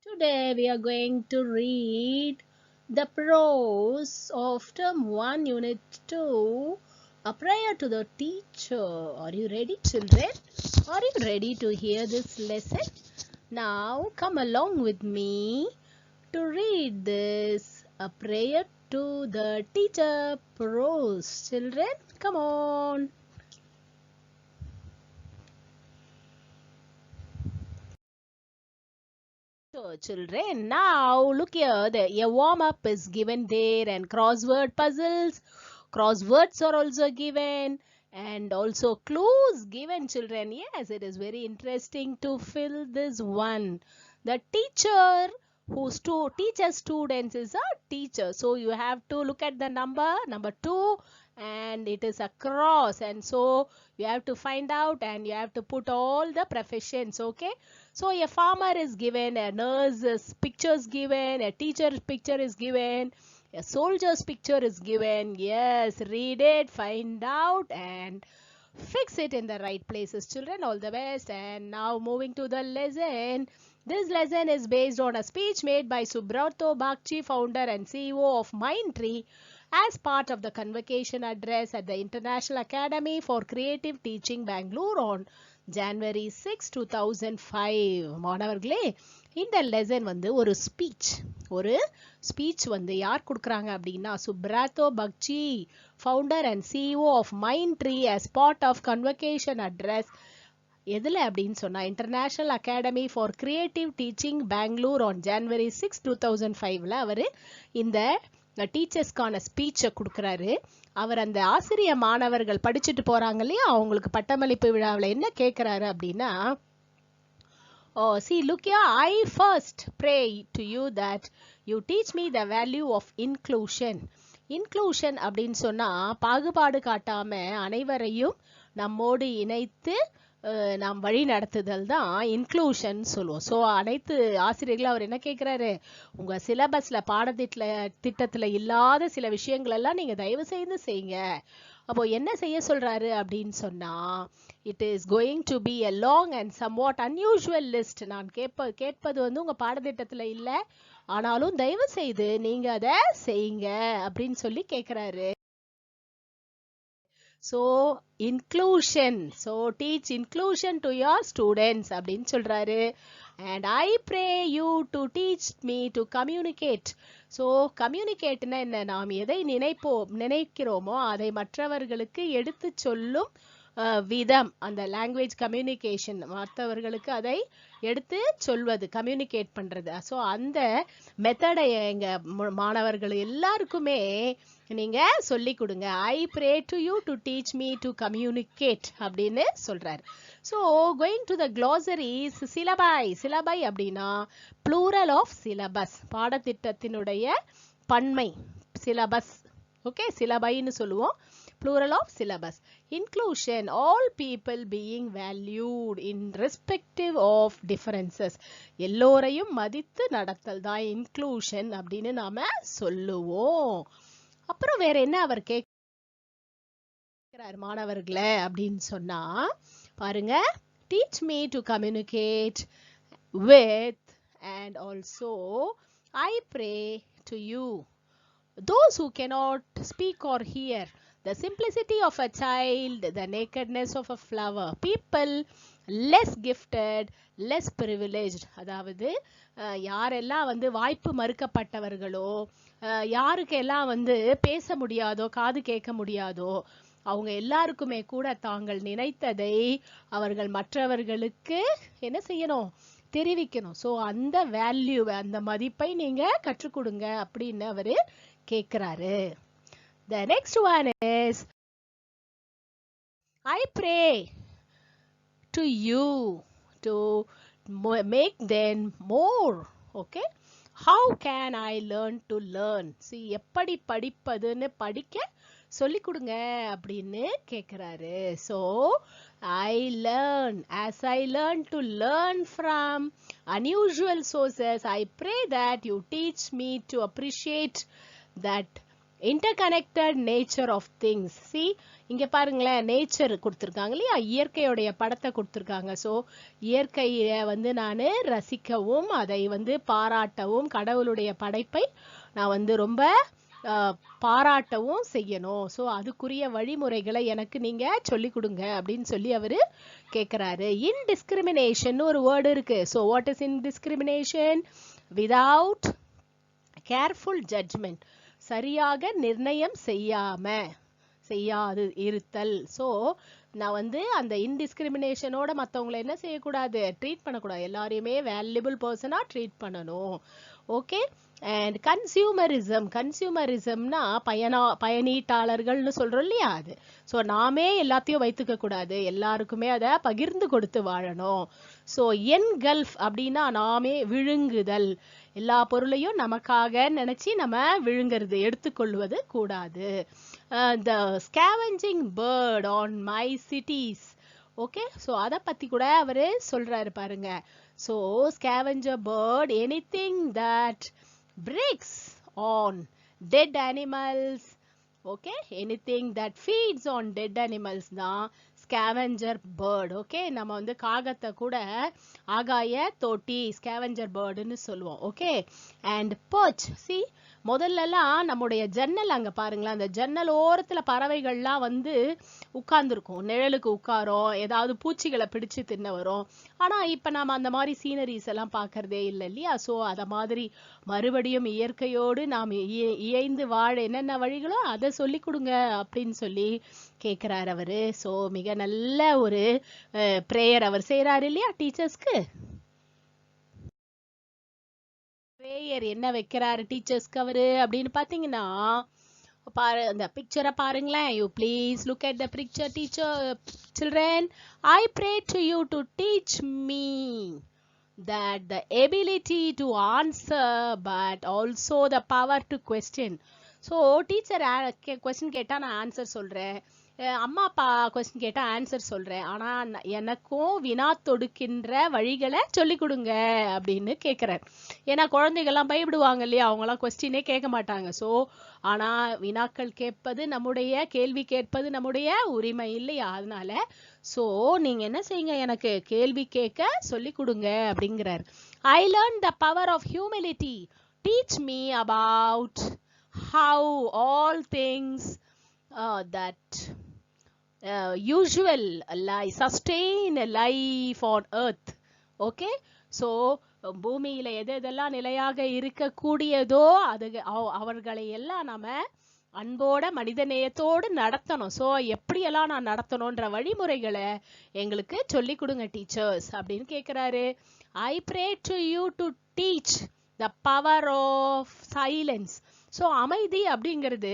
Today we are going to read the prose of term 1 unit 2, a prayer to the teacher. Are you ready, children? Are you ready to hear this lesson? Now come along with me to read this, a prayer to the teacher prose. Children, come on. So children, now look here, a warm-up is given there and crossword puzzles. Crosswords are also given and also clues given, children. Yes, it is very interesting to fill this one. The teacher who teaches students is a teacher. So you have to look at the number 2, and it is a cross, and so you have to find out and you have to put all the professions. Okay, so a farmer is given, a nurse's picture is given, a teacher's picture is given, a soldier's picture is given. Yes, read it, find out and fix it in the right places, children. All the best. And now moving to the lesson. This lesson is based on a speech made by Subrato Bagchi, founder and CEO of Mindtree, as part of the convocation address at the International Academy for Creative Teaching, Bangalore on January 6, 2005. மாணவர்களே, இந்த lesson வந்து ஒரு speech வந்து யார் கொடுக்குறாங்க அப்படின்னா Subroto Bagchi, founder and CEO of Mindtree, as part of convocation address எதுல அப்படின்னு சொன்னா international academy for creative teaching Bangalore on January 6, 2005ல அவரு இந்த டீச்சர்ஸ்க்கான ஸ்பீச்சை கொடுக்குறாரு. அவர் அந்த ஆசிரிய மாணவர்கள் படிச்சுட்டு போறாங்க இல்லையா, அவங்களுக்கு பட்டமளிப்பு விழாவில் என்ன கேட்கிறாரு அப்படின்னா, see, look here, I first pray to you that you teach me the value of inclusion. Inclusion அப்படின்னு சொன்னா பாகுபாடு காட்டாம அனைவரையும் நம்மோடு இணைத்து நாம் வழி நடத்துதல் தான் இன்க்ளூஷன் சொல்லுவோம். ஸோ அனைத்து ஆசிரியர்களும் அவர் என்ன கேட்குறாரு, உங்கள் சிலபஸில் திட்டத்தில் இல்லாத சில விஷயங்கள் எல்லாம் நீங்கள் தயவு செய்து செய்யுங்க. அப்போ என்ன செய்ய சொல்றாரு அப்படின்னு சொன்னா, it is going to be a long and somewhat unusual list. நான் கேட்பது வந்து உங்க பாடத்திட்டத்துல இல்லை, ஆனாலும் தயவு செய்து நீங்க அதை செய்யுங்க அப்படின்னு சொல்லி கேட்கிறாரு. So inclusion, so teach inclusion to your students அப்படின்னு சொல்றாரு. And I pray you to teach me to communicate. So communicateனா என்ன, நாம் எதை நினைக்கிறோமோ அதை மற்றவர்களுக்கு எடுத்து சொல்லும் விதம், அந்த லாங்குவேஜ் கம்யூனிகேஷன், மற்றவர்களுக்கு அதை எடுத்து சொல்வது, கம்யூனிகேட் பண்றது. ஸோ அந்த மெத்தடை எங்க மாணவர்கள் எல்லாருக்குமே நீங்க சொல்லி கொடுங்க. I pray to you to teach me to communicate அப்படின்னு சொல்றாரு. So going to the glossaries, syllabi அப்படின்னா ப்ளூரல் ஆஃப் சிலபஸ், பாடத்திட்டத்தினுடைய பன்மை சிலபஸ். ஓகே, சிலபைன்னு சொல்லுவோம், plural of syllabus. Inclusion, all people being valued in respective of differences. எல்லோரையும் மதித்து நடத்தல் தான் inclusion அப்படின்னு நாம சொல்லுவோம். அப்புறம் வேற என்ன அவர் கேட்கிறார் மாணவர்களே அப்படின்னு சொன்னா பாருங்க, teach me to communicate with and also I pray to you, those who cannot speak or hear, the simplicity of a child, the nakedness of a flower, people less gifted, less privileged. அதாவது யாரெல்லாம் வந்து வாய்ப்பு மறுக்கப்பட்டவர்களோ, யாருக்கெல்லாம் வந்து பேச முடியாதோ, காது கேட்க முடியாதோ, அவங்க எல்லாருக்குமே கூட தாங்கள் நினைத்ததை அவர்கள் மற்றவர்களுக்கு என்ன செய்யணும், தெரிவிக்கணும். ஸோ அந்த வேல்யூ, அந்த மதிப்பை நீங்க கற்றுக் கொடுங்க அப்படின்னு அவரு கேட்கிறாரு. The next one is, I pray to you to make them more. Okay, how can I learn to learn? See, எப்படி படிப்பதுன்னு படிக்க சொல்லி கொடுங்க அப்படின்னு கேட்கிறாரு. So I learn, as I learn to learn from unusual sources, I pray that you teach me to appreciate that interconnected nature of things. See, இங்க பாருங்களேன், nature கொடுத்துருக்காங்க இல்லையா, இயற்கையோடைய படத்தை கொடுத்துருக்காங்க. ஸோ இயற்கையை வந்து நான் ரசிக்கவும் அதை வந்து பாராட்டவும், கடவுளுடைய படைப்பை நான் வந்து ரொம்ப பாராட்டவும் செய்யணும். ஸோ அதுக்குரிய வழிமுறைகளை எனக்கு நீங்க சொல்லி கொடுங்க அப்படின்னு சொல்லி அவரு கேட்கிறாரு. இன்டிஸ்கிரிமினேஷன் ஒரு வேர்டு இருக்கு. So what is indiscrimination? Without careful judgment, சரியாக நிர்ணயம் செய்யாது இருத்தல். ஸோ நான் வந்து அந்த இன்டிஸ்கிரிமினேஷனோட மற்றவங்களை என்ன செய்யக்கூடாது, ட்ரீட் பண்ணக்கூடாது. எல்லாரையுமே வேல்யூபிள் பர்சனாக ட்ரீட் பண்ணணும். ஓகே. அண்ட் கன்சியூமரிசம்னா பயனீட்டாளர்கள்னு சொல்றோம் இல்லையா, அது. ஸோ நாமே எல்லாத்தையும் வைத்துக்க கூடாது, எல்லாருக்குமே அதை பகிர்ந்து கொடுத்து வாழணும். ஸோ என்கல்ஃப் அப்படின்னா நாமே விழுங்குதல், எல்லா பொருளையும் நமக்காக நினைச்சு நம்ம விழுங்கிறது, எடுத்துக்கொள்வது கூடாது. The scavenging bird on my cities. Okay. So அதை பத்தி கூட அவரு சொல்றாரு பாருங்க. So scavenger bird, anything that breaks on dead animals. Okay, anything that feeds on dead animals தான் scavenger bird. ஓகே, நம்ம வந்து காகத்தை கூட ஆகாய தோட்டி ஸ்கேவெஞ்சர் பேர்டுன்னு சொல்லுவோம். ஓகே. And perch. see, முதல்லலாம் நம்முடைய ஜன்னல் அங்க பாருங்களேன், அந்த ஜன்னல் ஓரத்துல பறவைகள்லாம் வந்து உட்கார்ந்துருக்கும், நிழலுக்கு உட்காரும், ஏதாவது பூச்சிகளை பிடிச்சு தின்ன வரும். ஆனா இப்ப நாம அந்த மாதிரி சீனரிஸ் எல்லாம் பாக்குறதே இல்லை இல்லையா. ஸோ அத மாதிரி மறுபடியும் இயற்கையோடு நாம் இயைந்து வாழ என்னென்ன வழிகளோ அதை சொல்லி கொடுங்க அப்படின்னு சொல்லி கேட்கிறார் அவரு. ஸோ மிக நல்ல ஒரு பிரேயர் அவர் செய்யறாரு இல்லையா டீச்சர்ஸ்க்கு. பிரேயர் என்ன வைக்கிறாரு டீச்சர்ஸ்க்கு அவரு அப்படின்னு பாத்தீங்கன்னா, பாரு அந்த பிக்சரை பாருங்களேன். You please look at the picture teacher. Children, I pray to you to teach me that the ability to answer but also the power to question. so teacher question கேட்டா நான் ஆன்சர் சொல்றேன், அம்மா அப்பா கொஸ்டின் கேட்டா answer சொல்றேன், ஆனா எனக்கும் வினா தொடுக்கின்ற வழிகளை சொல்லி கொடுங்க அப்படின்னு கேட்கிறார். ஏன்னா குழந்தைகள்லாம் பயப்படுவாங்க இல்லையா, அவங்களாம் கொஸ்டினே கேட்க மாட்டாங்க. ஸோ ஆனா வினாக்கள் கேட்பது நம்முடைய, கேள்வி கேட்பது நம்முடைய உரிமை இல்லையா. அதனால ஸோ நீங்க என்ன செய்யுங்க, எனக்கு கேள்வி கேட்க சொல்லி கொடுங்க அப்படிங்கிறார். I learn the power of humility, teach me about how all things that usual life sustain a life on earth. okay. so பூமியில எதெல்லாம் நிலையாக இருக்கக்கூடியதோ அது அவர்களை எல்லாம் நாம அன்போட மனிதநேயத்தோடு நடத்தணும். ஸோ எப்படியெல்லாம் நான் நடத்தணும்ன்ற வழிமுறைகளை எங்களுக்கு சொல்லி கொடுங்க டீச்சர்ஸ் அப்படின்னு கேட்கிறாரு. I pray to you to teach the power of silence. So அமைதி அப்படிங்கிறது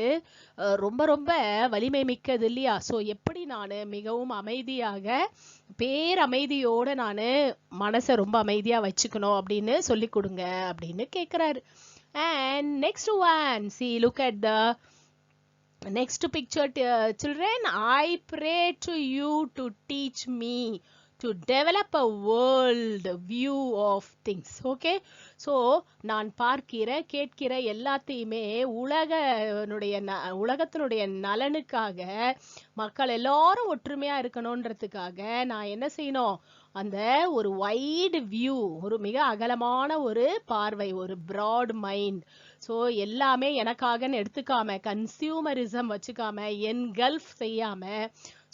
ரொம்ப ரொம்ப வலிமை மிக்கது இல்லையா. ஸோ எப்படி நான் மிகவும் அமைதியாக, பேரமைதியோட நான் மனசை ரொம்ப அமைதியா வச்சுக்கணும் அப்படின்னு சொல்லி கொடுங்க அப்படின்னு கேட்கிறாரு. And next one, see look at the next picture children. I pray to you to teach me to develop a world view of things. okay. so நான் பார்க்கிற கேட்கிற எல்லாத்தையுமே உலகத்தினுடைய நலனுக்காக, மக்கள் எல்லாரும் ஒற்றுமையா இருக்கணும்ன்றதுக்காக நான் என்ன செய்யணும், அந்த ஒரு வைடு வியூ, ஒரு மிக அகலமான ஒரு பார்வை, ஒரு பிராட் மைண்ட். ஸோ எல்லாமே எனக்காகன்னு எடுத்துக்காம, கன்சியூமரிசம் வச்சுக்காம, என்கல்ஃப் செய்யாம,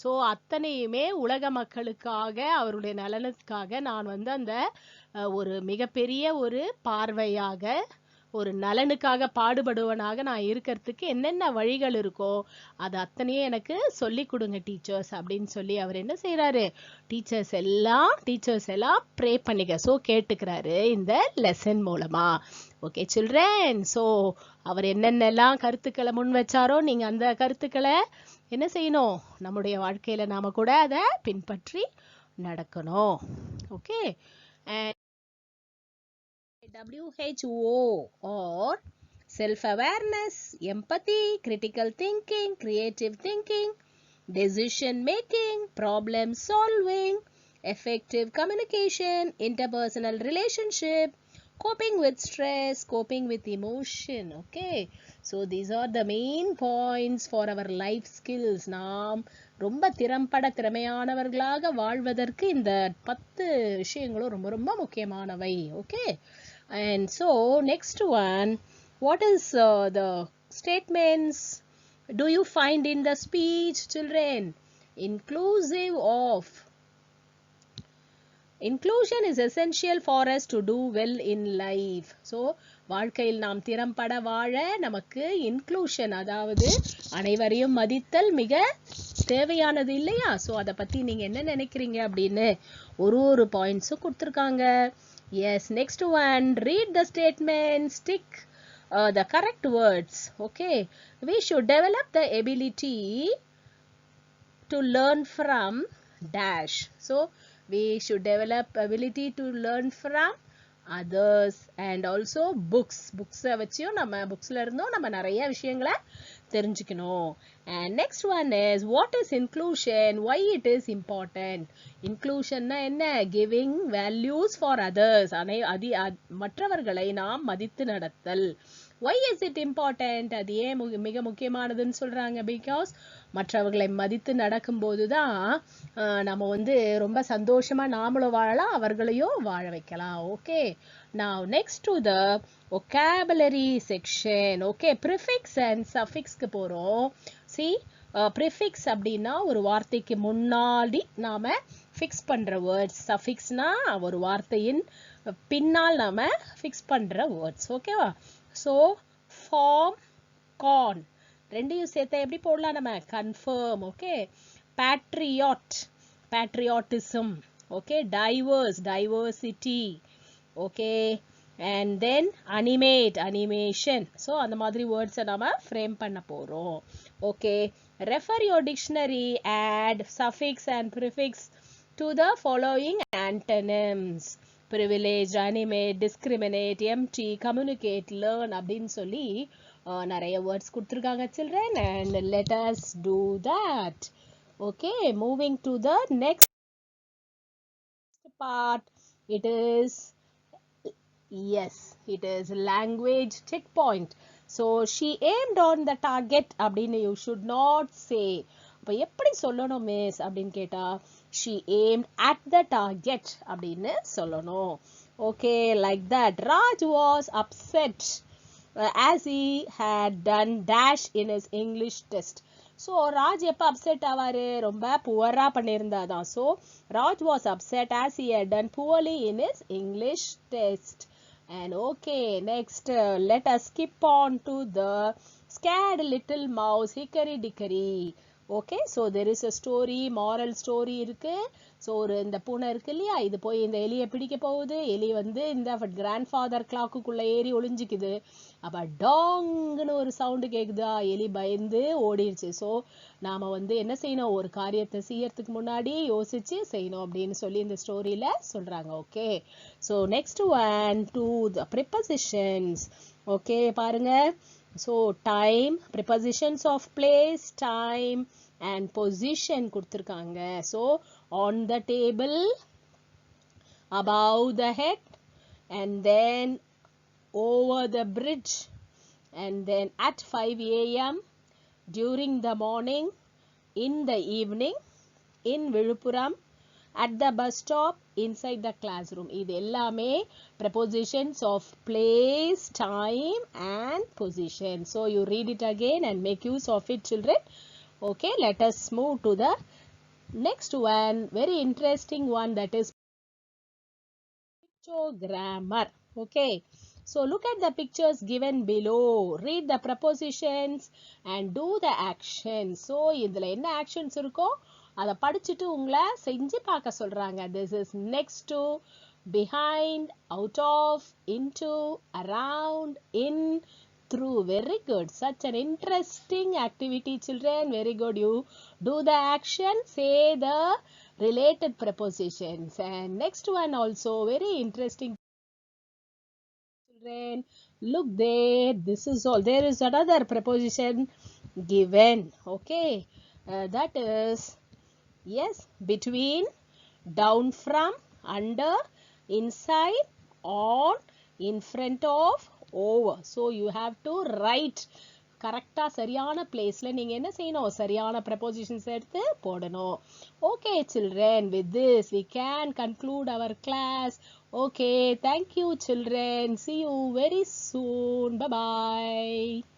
ஸோ அத்தனையுமே உலக மக்களுக்காக, அவருடைய நலனுக்காக நான் வந்து அந்த ஒரு மிகப்பெரிய ஒரு பார்வையாக, ஒரு நலனுக்காக பாடுபடுவனாக நான் இருக்கிறதுக்கு என்னென்ன வழிகள் இருக்கோ அது அத்தனையே எனக்கு சொல்லி கொடுங்க டீச்சர்ஸ் அப்படின்னு சொல்லி அவர் என்ன செய்யறாரு, டீச்சர்ஸ் எல்லாம் ப்ரே பண்ணிக்க, ஸோ கேட்டுக்கிறாரு இந்த லெசன் மூலமா. ஓகே சில்ட்ரன், ஸோ அவர் என்னென்னலாம் கருத்துக்களை முன் வச்சாரோ நீங்க அந்த கருத்துக்களை என்ன செய்யணும், நம்முடைய வாழ்க்கையில நாம கூட அதை பின்பற்றி நடக்கணும். Okay. WHO or self-awareness, empathy, critical thinking, creative thinking, decision making, problem solving, effective communication, interpersonal relationship, coping with stress, coping with emotion. Okay, so these are the main points for our life skills. நாம் ரொம்ப திறமையானவர்களாக வாழ்வதற்கு இந்த 10 விஷயங்களும் ரொம்ப ரொம்ப முக்கியமானவை. Okay, and so next one, what is the statements do you find in the speech, children? Inclusive of. Inclusion is essential for us to do well in life. So வாழ்க்கையில் நாம் திறம்பட வாழ நமக்கு இன்க்ளூஷன், அதாவது அனைவரையும் மதித்தல் மிக தேவையானது இல்லையா? ஸோ அதை பத்தி நீங்க என்ன நினைக்கிறீங்க அப்படின்னு ஒரு பாயிண்ட்ஸும் கொடுத்துருக்காங்க. Yes, next one, read the statement, stick the correct words. Okay, we should develop the ability to learn from dash. So we should develop ability to learn from others and also books. Books வச்சியும் நம்ம புக்ஸ்ல இருந்தும் நம்ம நிறைய விஷயங்களை தெரிஞ்சுக்கணும். And next one is, what is inclusion, why it is important? Inclusionனா என்ன? Giving values for others. மற்றவர்களை நாம் மதித்து நடத்தல். Why is it important? அது ஏன் மிக முக்கியமானதுன்னு சொல்றாங்க? Because மற்றவர்களை மதித்து நடக்கும்போது தான் நம்ம வந்து ரொம்ப சந்தோஷமா நாமளும் வாழலாம், அவர்களையும் வாழ வைக்கலாம். Okay, now next to the vocabulary section. Okay, prefix and suffixக்கு போறோம். See, prefix அப்படின்னா ஒரு வார்த்தைக்கு முன்னாடி நாம ஃபிக்ஸ் பண்ற வேர்ட்ஸ். சஃபிக்ஸ்னா ஒரு வார்த்தையின் பின்னால் நாம ஃபிக்ஸ் பண்ற வேர்ட்ஸ். ஓகேவா? ஸோ ஃபார்ம், கான் ரெண்டையும் சேர்த்தா எப்படி போடலாம் நம்ம? Confirm. Okay, patriot, patriotism. Okay, divorce, diversity. Okay, and then animate, animation. So அந்த மாதிரி words நாம frame பண்ண போறோம். Okay, refer your dictionary, add suffix and prefix to the following antonyms: privilege, animate, discriminate, empty, communicate, learn அப்படின்னு சொல்லி நிறைய words கொடுத்திருக்காங்க children, and let us do that. Okay, moving to the next part. It is, yes, it is language checkpoint. So she aimed on the target அப்படின்னு you should not say. அப்ப எப்படி சொல்லணும் miss அப்படின்னு கேட்டா, she aimed at the target அப்படின்னு சொல்லணும். Okay, like that. Raj was upset as he had done dash in his English test. So Raj எப்ப upset ஆவாரு? ரொம்ப புவரா பண்ணியிருந்தாதான். So Raj was upset as he had done poorly in his English test. And okay, next let us skip on to the scared little mouse, hickory dickory. Okay, so there is a story, moral story இருக்கு. So ஒரு இந்த பூனை இருக்கு இல்லையா, இது போய் இந்த எலியை பிடிக்க போகுது. எலி வந்து இந்த கிராண்ட் ஃபாதர் கிளாக்குக்குள்ள ஏறி ஒளிஞ்சிக்குது. அப்ப டாங்னு ஒரு சவுண்டு கேக்குதா, எலி பயந்து ஓடிடுச்சு. ஸோ நாம வந்து என்ன செய்யணும்? ஒரு காரியத்தை செய்யறதுக்கு முன்னாடி யோசிச்சு செய்யணும் அப்படின்னு சொல்லி இந்த ஸ்டோரியில சொல்றாங்க. Okay, so next one, to the prepositions. Okay, பாருங்க. So time, prepositions of place, time and position கொடுத்திருக்காங்க. So on the table, above the head, and then over the bridge, and then at 5 a.m, during the morning, in the evening, in Viluppuram, at the bus stop, inside the classroom. இது எல்லாமே prepositions of place, time and position. So you read it again and make use of it, children. Okay, let us move to the next one, very interesting one, that is pictogrammar. Okay, so look at the pictures given below, read the prepositions and do the actions. So இதுல என்ன actions இருக்கோ அதை படிச்சுட்டு உங்களை செஞ்சு பார்க்க சொல்றாங்க. This is next to, behind, out of, into, around, in, through. Very good. Such an interesting activity, children. Very good. You do the action, say the related prepositions. And next one also very interesting, children. Look there. This is all. There is another preposition given. Okay, that is, yes, between, down from, under, inside, on, in front of over. So you have to write கரெக்டா சரியான பிளேஸ்ல நீங்க என்ன செய்யணும், சரியான prepositions எடுத்து போடணும். Okay children, with this we can conclude our class. Okay, thank you children, see you very soon, bye bye.